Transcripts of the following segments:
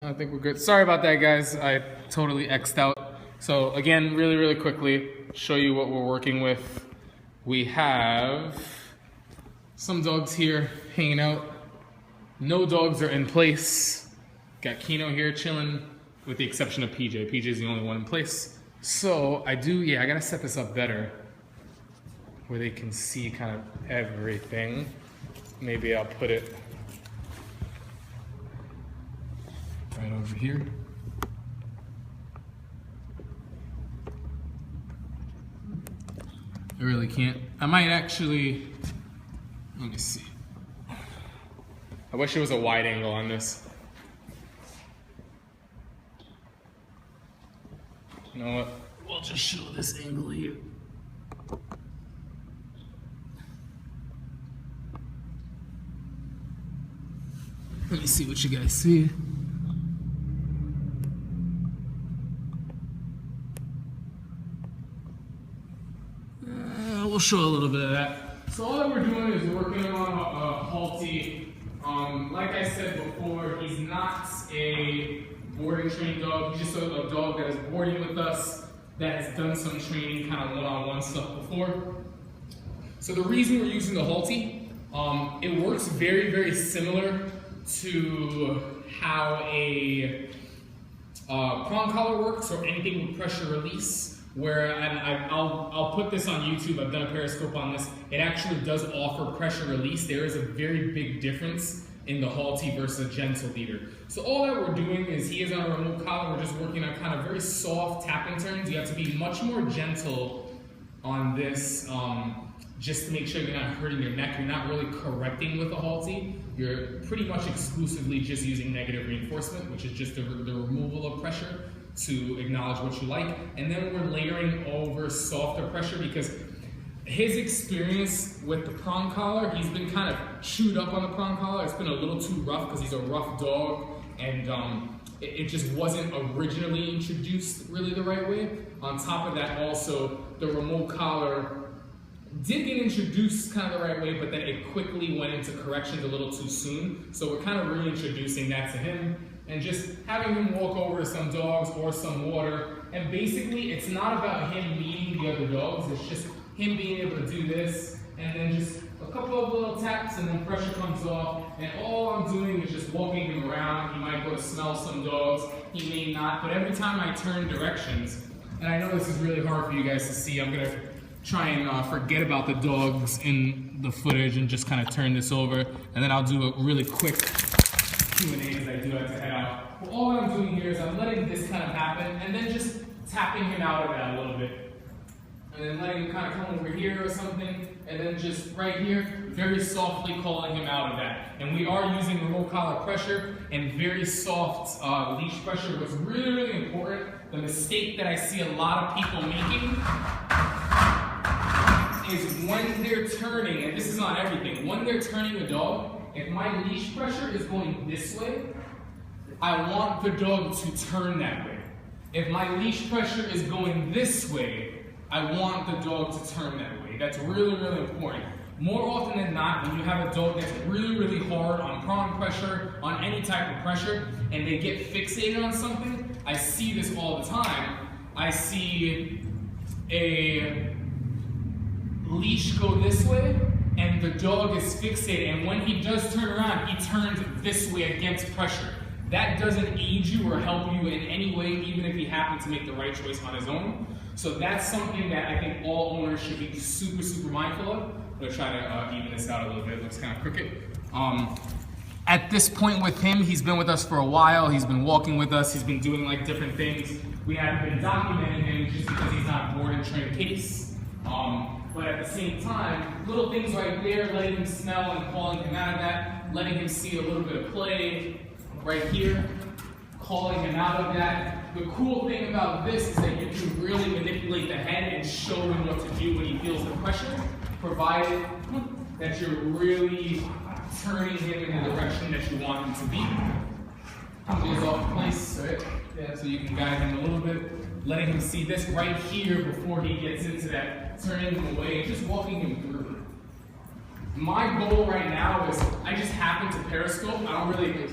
I think we're good. Sorry about that, guys. I totally X'd out. So again, really quickly, show you what we're working with. We have some dogs here hanging out. No dogs are in place. Got Kino here chilling, with the exception of PJ. PJ is the only one in place. So I gotta set this up better, where they can see kind of everything. Maybe I'll put it right over here. I really can't. I might actually, let me see. I wish there was a wide angle on this. You know what? We'll just show this angle here. Let me see what you guys see. We'll show a little bit of that. So all that we're doing is working on a Halti. Like I said before, he's not a boarding trained dog. He's just a dog that is boarding with us, that has done some training, kind of one-on-one stuff before. So the reason we're using the Halti, it works very similar to how a prong collar works, or anything with pressure release. Where I'll put this on YouTube. I've done a Periscope on this. It actually does offer pressure release. There is a very big difference in the Halti versus a gentle leader. So all that we're doing is, he is on a remote collar. We're just working on kind of very soft tapping turns. You have to be much more gentle on this, just to make sure you're not hurting your neck. You're not really correcting with the Halti. You're pretty much exclusively just using negative reinforcement, which is just the removal of pressure to acknowledge what you like. And then we're layering over softer pressure, because his experience with the prong collar, he's been kind of chewed up on the prong collar. It's been a little too rough because he's a rough dog, and it just wasn't originally introduced really the right way. On top of that, also, the remote collar did get introduced kind of the right way, but then it quickly went into corrections a little too soon. So we're kind of reintroducing that to him, and just having him walk over to some dogs or some water. And basically, it's not about him meeting the other dogs. It's just him being able to do this, and then just a couple of little taps, and then pressure comes off. And all I'm doing is just walking him around. He might go to smell some dogs. He may not. But every time I turn directions, and I know this is really hard for you guys to see, I'm gonna try and forget about the dogs in the footage and just kind of turn this over, and then I'll do a really quick Q&A as I do have to head out. Well, all I'm doing here is I'm letting this kind of happen, and then just tapping him out of that a little bit. And then letting him kind of come over here or something, and then just right here, very softly calling him out of that. And we are using remote collar pressure and very soft leash pressure. What's really important, the mistake that I see a lot of people making, is when they're turning, and this is on everything, when they're turning a dog, if my leash pressure is going this way, I want the dog to turn that way. If my leash pressure is going this way, I want the dog to turn that way. That's really important. More often than not, when you have a dog that's really hard on prong pressure, on any type of pressure, and they get fixated on something, I see this all the time. I see a leash go this way, and the dog is fixated, and when he does turn around, he turns this way against pressure. That doesn't aid you or help you in any way, even if he happened to make the right choice on his own. So that's something that I think all owners should be super mindful of. I'm gonna try to even this out a little bit. It looks kind of crooked. At this point with him, he's been with us for a while. He's been walking with us. He's been doing like different things. We haven't been documenting him just because he's not board and trained case. But at the same time, little things right there, letting him smell and calling him out of that, letting him see a little bit of play right here, calling him out of that. The cool thing about this is that you can really manipulate the head and show him what to do when he feels the pressure, provided that you're really turning him in the direction that you want him to be. He goes off place, right? Yeah, so you can guide him a little bit, letting him see this right here before he gets into that, turning him away, just walking him through. My goal right now is, I just happen to Periscope. I don't really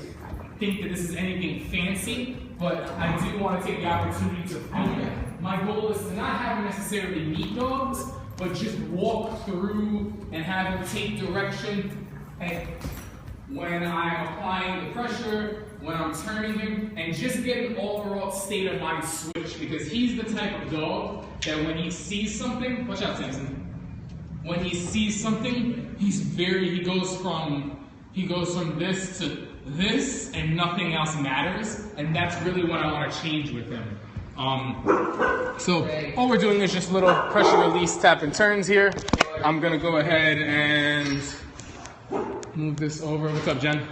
think that this is anything fancy, but I do want to take the opportunity to film it. My goal is to not have him necessarily meet dogs, but just walk through and have him take direction when I'm applying the pressure, when I'm turning him, and just get an overall state of mind switch, because he's the type of dog that when he sees something, watch out, Samson. When he sees something, he goes from this to this, and nothing else matters, and that's really what I want to change with him. So all we're doing is just little pressure release tap and turns here. I'm gonna go ahead and move this over. What's up, Jen?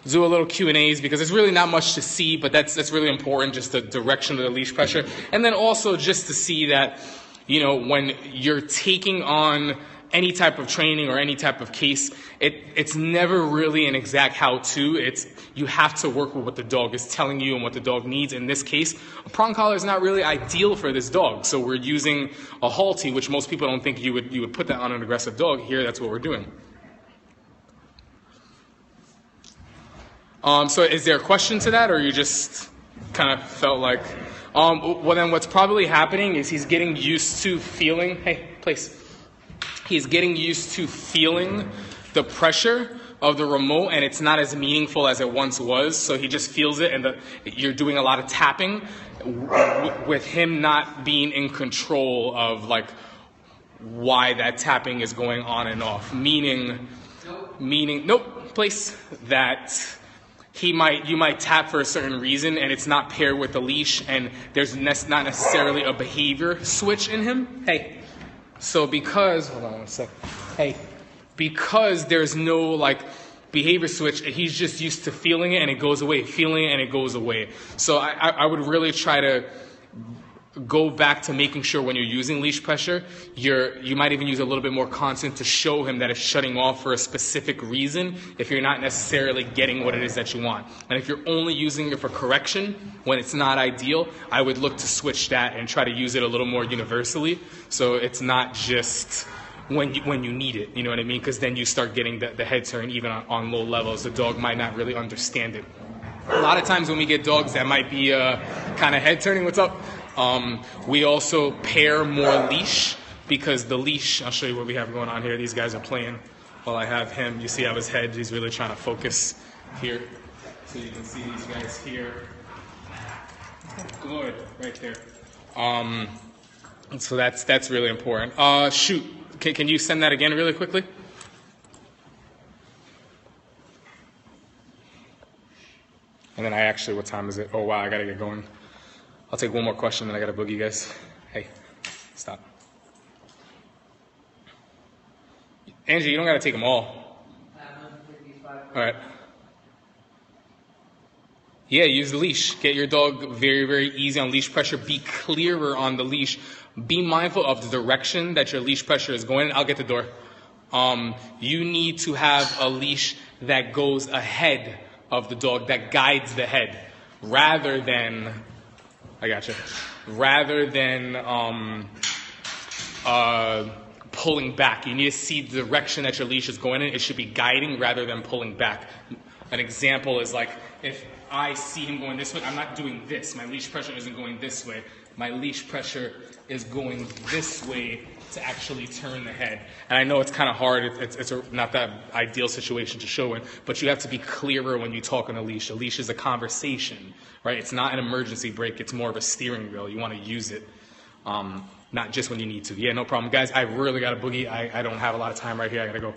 Do a little Q&As because there's really not much to see, but that's really important, just the direction of the leash pressure. And then also just to see that, you know, when you're taking on any type of training or any type of case, it's never really an exact how-to. You have to work with what the dog is telling you and what the dog needs. In this case, a prong collar is not really ideal for this dog, so we're using a Halti, which most people don't think you would put that on an aggressive dog. Here, that's what we're doing. So is there a question to that, or you just kind of felt like, well then what's probably happening is he's getting used to feeling, he's getting used to feeling the pressure of the remote, and it's not as meaningful as it once was, so he just feels it, and you're doing a lot of tapping with him not being in control of like why that tapping is going on and off, meaning that you might tap for a certain reason and it's not paired with the leash, and there's not necessarily a behavior switch in him. So because there's no like behavior switch, he's just used to feeling it and it goes away, feeling it and it goes away. So I would really try to go back to making sure when you're using leash pressure, you might even use a little bit more content to show him that it's shutting off for a specific reason if you're not necessarily getting what it is that you want. And if you're only using it for correction when it's not ideal, I would look to switch that and try to use it a little more universally, so it's not just when you need it, you know what I mean? Because then you start getting the head turn even on low levels. The dog might not really understand it. A lot of times when we get dogs that might be kind of head turning, what's up? We also pair more leash, because the leash, I'll show you what we have going on here. These guys are playing while I have him. You see how his head, he's really trying to focus here. So you can see these guys here. Good, right there. So that's really important. Shoot, can you send that again really quickly? And then what time is it? Oh wow, I gotta get going. I'll take one more question, then I gotta boogie, guys. Hey, stop. Angie, you don't gotta take them all. All right. Yeah, use the leash. Get your dog very, very easy on leash pressure. Be clearer on the leash. Be mindful of the direction that your leash pressure is going in. I'll get the door. You need to have a leash that goes ahead of the dog, that guides the head, rather than pulling back. You need to see the direction that your leash is going in. It should be guiding rather than pulling back. An example is like, if I see him going this way, I'm not doing this. My leash pressure isn't going this way. My leash pressure is going this way to actually turn the head. And I know it's kind of hard. It's not that ideal situation to show in, but you have to be clearer when you talk on a leash. A leash is a conversation, right? It's not an emergency brake. It's more of a steering wheel. You want to use it, not just when you need to. Yeah, no problem. Guys, I really got to boogie. I don't have a lot of time right here. I got to go.